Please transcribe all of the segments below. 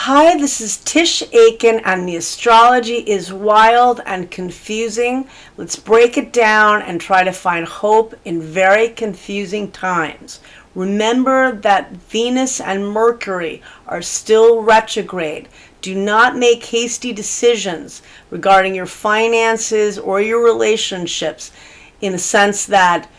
Hi, this is Tisch, Aitken, and the astrology is wild and confusing. Let's break it down and try to find hope in very confusing times. Remember that Venus and Mercury are still retrograde. Do not make hasty decisions regarding your finances or your relationships in the sense that,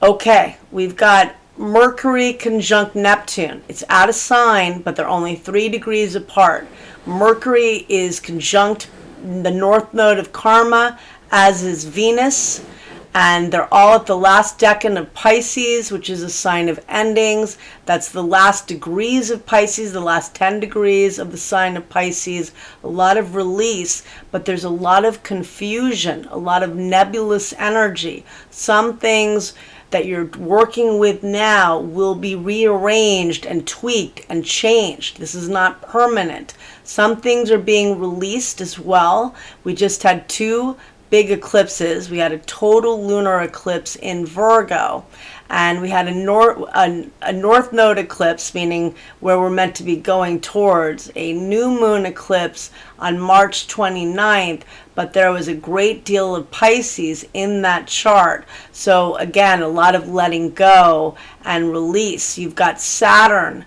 okay, we've got Mercury conjunct Neptune. It's out of sign, but they're only 3 degrees apart. Mercury is conjunct the north node of karma, as is Venus, and they're all at the last decan of Pisces, which is a sign of endings. That's the last degrees of Pisces, the last 10 degrees of the sign of Pisces. A lot of release, but there's a lot of confusion, a lot of nebulous energy. Some things that you're working with now will be rearranged and tweaked and changed. This is not permanent. Some things are being released as well. We just had 2 big eclipses. We had a total lunar eclipse in Virgo, and we had a north node eclipse, meaning where we're meant to be going towards a new moon eclipse on March 29th, but there was a great deal of Pisces in that chart. So again, a lot of letting go and release. You've got Saturn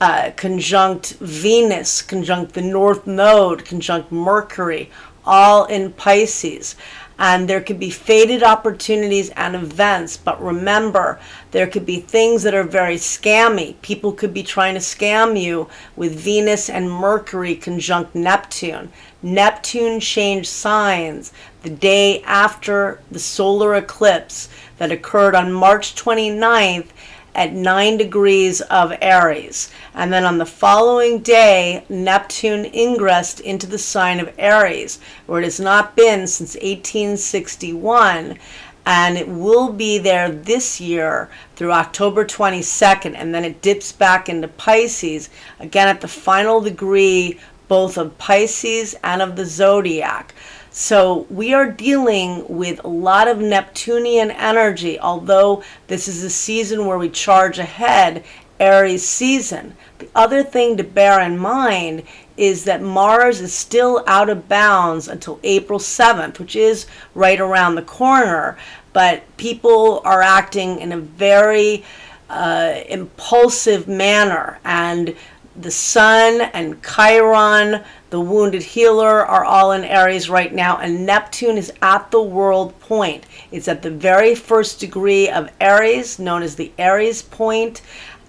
conjunct Venus, conjunct the north node, conjunct Mercury, all in Pisces. And there could be fated opportunities and events, but remember, there could be things that are very scammy. People could be trying to scam you with Venus and Mercury conjunct Neptune. Neptune changed signs the day after the solar eclipse that occurred on March 29th at 9 degrees of Aries. And then on the following day, Neptune ingressed into the sign of Aries, where it has not been since 1861. And it will be there this year through October 22nd. And then it dips back into Pisces, again at the final degree, both of Pisces and of the zodiac. So we are dealing with a lot of Neptunian energy, although this is a season where we charge ahead, Aries season. The other thing to bear in mind is that Mars is still out of bounds until April 7th, which is right around the corner, but people are acting in a very impulsive manner, and the Sun and Chiron, the wounded healer, are all in Aries right now, and Neptune is at the world point. It's at the very first degree of Aries, known as the Aries point,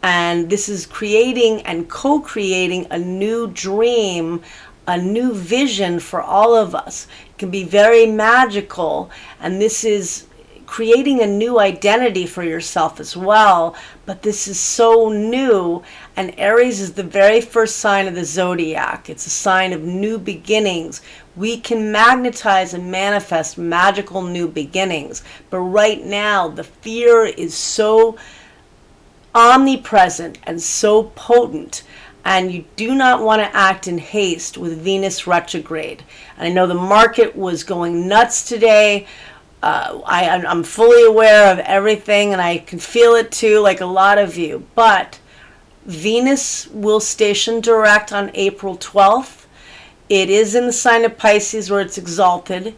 and this is creating and co-creating a new dream, a new vision for all of us. It can be very magical, and this is creating a new identity for yourself as well, but this is so new, and Aries is the very first sign of the zodiac. It's a sign of new beginnings. We can magnetize and manifest magical new beginnings, but right now the fear is so omnipresent and so potent, and you do not want to act in haste with Venus retrograde. And I know the market was going nuts today. I'm fully aware of everything, and I can feel it too, like a lot of you. But Venus will station direct on April 12th. It is in the sign of Pisces where it's exalted.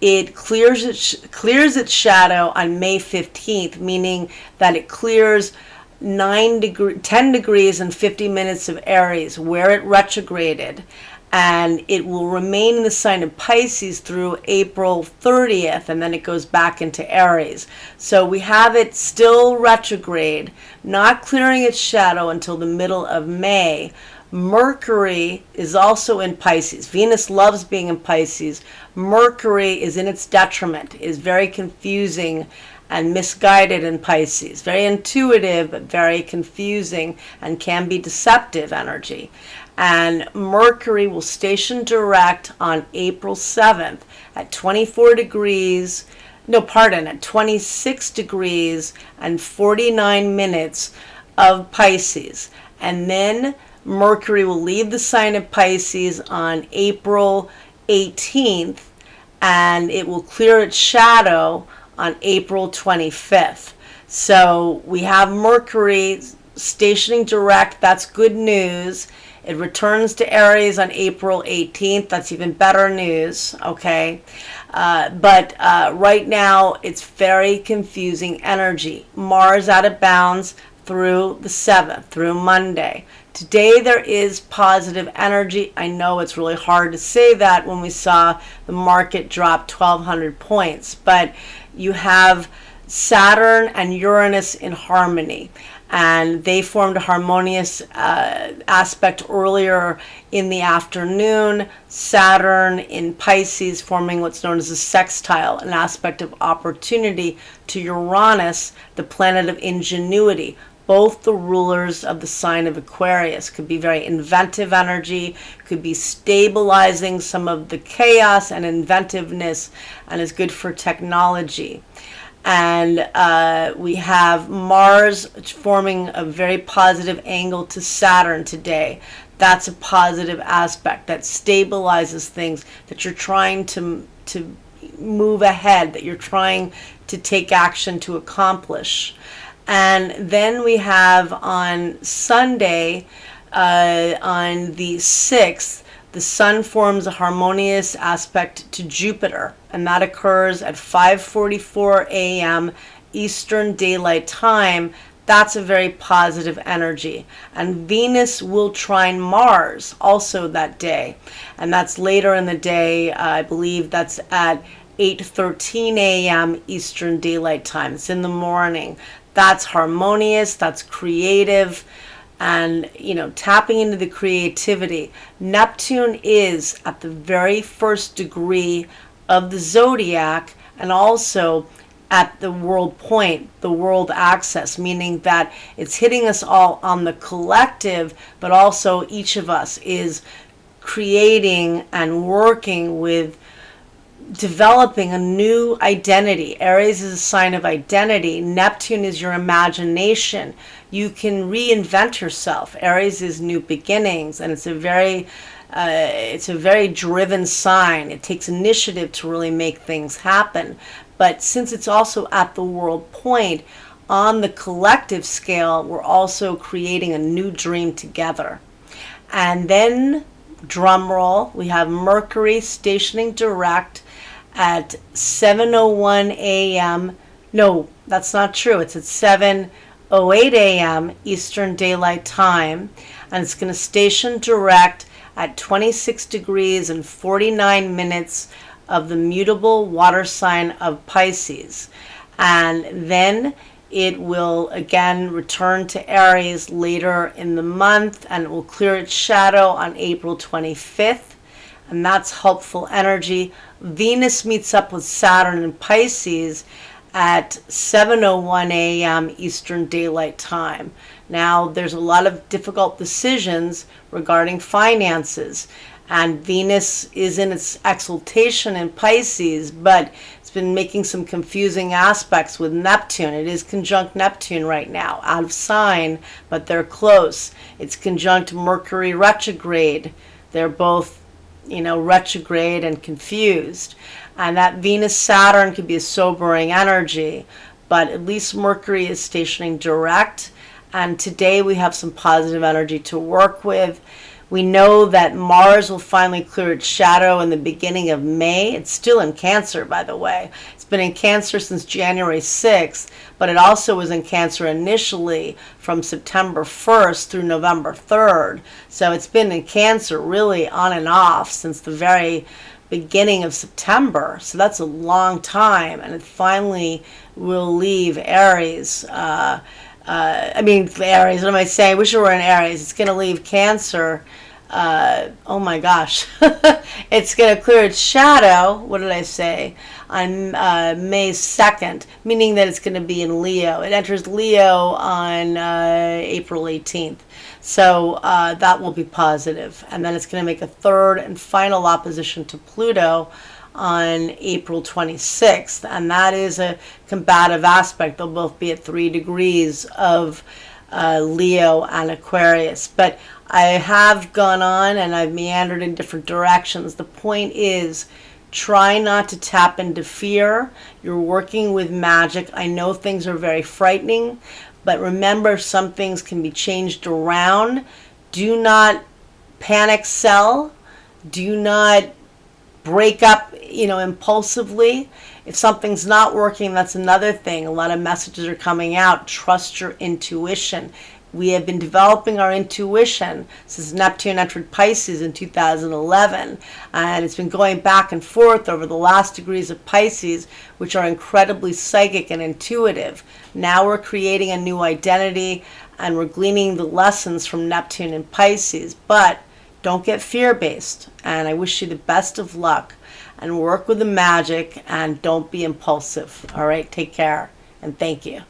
It clears its shadow on May 15th, meaning that it clears 10 degrees and 50 minutes of Aries, where it retrograded. And it will remain in the sign of Pisces through April 30th, and then it goes back into Aries. So we have it still retrograde, not clearing its shadow until the middle of May. Mercury is also in Pisces. Venus loves being in Pisces. Mercury is in its detriment, is very confusing and misguided in Pisces. Very intuitive, but very confusing and can be deceptive energy. And Mercury will station direct on April 7th at 26 degrees and 49 minutes of Pisces. And then Mercury will leave the sign of Pisces on April 18th, and it will clear its shadow on April 25th. So we have Mercury stationing direct. That's good news. It returns to Aries on April 18th. That's even better news, okay? But right now, it's very confusing energy. Mars out of bounds through the 7th, through Monday. Today there is positive energy. I know it's really hard to say that when we saw the market drop 1,200 points, but you have Saturn and Uranus in harmony, and they formed a harmonious aspect earlier in the afternoon. Saturn in Pisces forming what's known as a sextile, an aspect of opportunity, to Uranus, the planet of ingenuity. Both the rulers of the sign of Aquarius. Could be very inventive energy, could be stabilizing some of the chaos and inventiveness, and is good for technology. And we have Mars forming a very positive angle to Saturn today. That's a positive aspect that stabilizes things that you're trying to move ahead, that you're trying to take action to accomplish. And then we have on Sunday, on the 6th, the Sun forms a harmonious aspect to Jupiter, and that occurs at 5:44 a.m. Eastern Daylight Time. That's a very positive energy. And Venus will trine Mars also that day, and that's later in the day. I believe that's at 8:13 a.m. Eastern Daylight Time. It's in the morning. That's harmonious, that's creative, and, you know, tapping into the creativity. Neptune is at the very first degree of the zodiac, and also at the world point, the world axis, meaning that it's hitting us all on the collective, but also each of us is creating and working with developing a new identity. Aries is a sign of identity. Neptune is your imagination. You can reinvent yourself. Aries is new beginnings, and it's a very driven sign. It takes initiative to really make things happen. But since it's also at the world point, on the collective scale, we're also creating a new dream together. And then, drum roll, we have Mercury stationing direct at 7:01 a.m. No, that's not true. It's at 7:08 a.m. Eastern Daylight Time, and it's going to station direct at 26 degrees and 49 minutes of the mutable water sign of Pisces. And then it will again return to Aries later in the month, and it will clear its shadow on April 25th. And that's helpful energy. Venus meets up with Saturn in Pisces at 7:01 a.m. Eastern Daylight Time. Now, there's a lot of difficult decisions regarding finances, and Venus is in its exaltation in Pisces, but it's been making some confusing aspects with Neptune. It is conjunct Neptune right now, out of sign, but they're close. It's conjunct Mercury retrograde. They're both, you know, retrograde and confused. And that Venus-Saturn could be a sobering energy, but at least Mercury is stationing direct. And today we have some positive energy to work with. We know that Mars will finally clear its shadow in the beginning of May. It's still in Cancer, by the way. It's been in Cancer since January 6th, but it also was in Cancer initially from September 1st through November 3rd. So it's been in Cancer really on and off since the very beginning of September. So that's a long time, and it finally will leave Aries. Aries, what am I saying? I wish it were in Aries. It's going to leave Cancer. Oh my gosh. It's going to clear its shadow, what did I say, on May 2nd, meaning that it's going to be in Leo. It enters Leo on April 18th. So that will be positive. And then it's going to make a third and final opposition to Pluto on April 26th, and that is a combative aspect. They'll both be at 3 degrees of Leo and Aquarius. But I have gone on and I've meandered in different directions. The point is, try not to tap into fear. You're working with magic. I know things are very frightening, but remember, some things can be changed around. Do not panic sell. Do not break up, impulsively. If something's not working, that's another thing. A lot of messages are coming out. Trust your intuition. We have been developing our intuition since Neptune entered Pisces in 2011, and it's been going back and forth over the last degrees of Pisces, which are incredibly psychic and intuitive. Now we're creating a new identity, and we're gleaning the lessons from Neptune and Pisces, but don't get fear-based, and I wish you the best of luck, and work with the magic, and don't be impulsive. All right, take care, and thank you.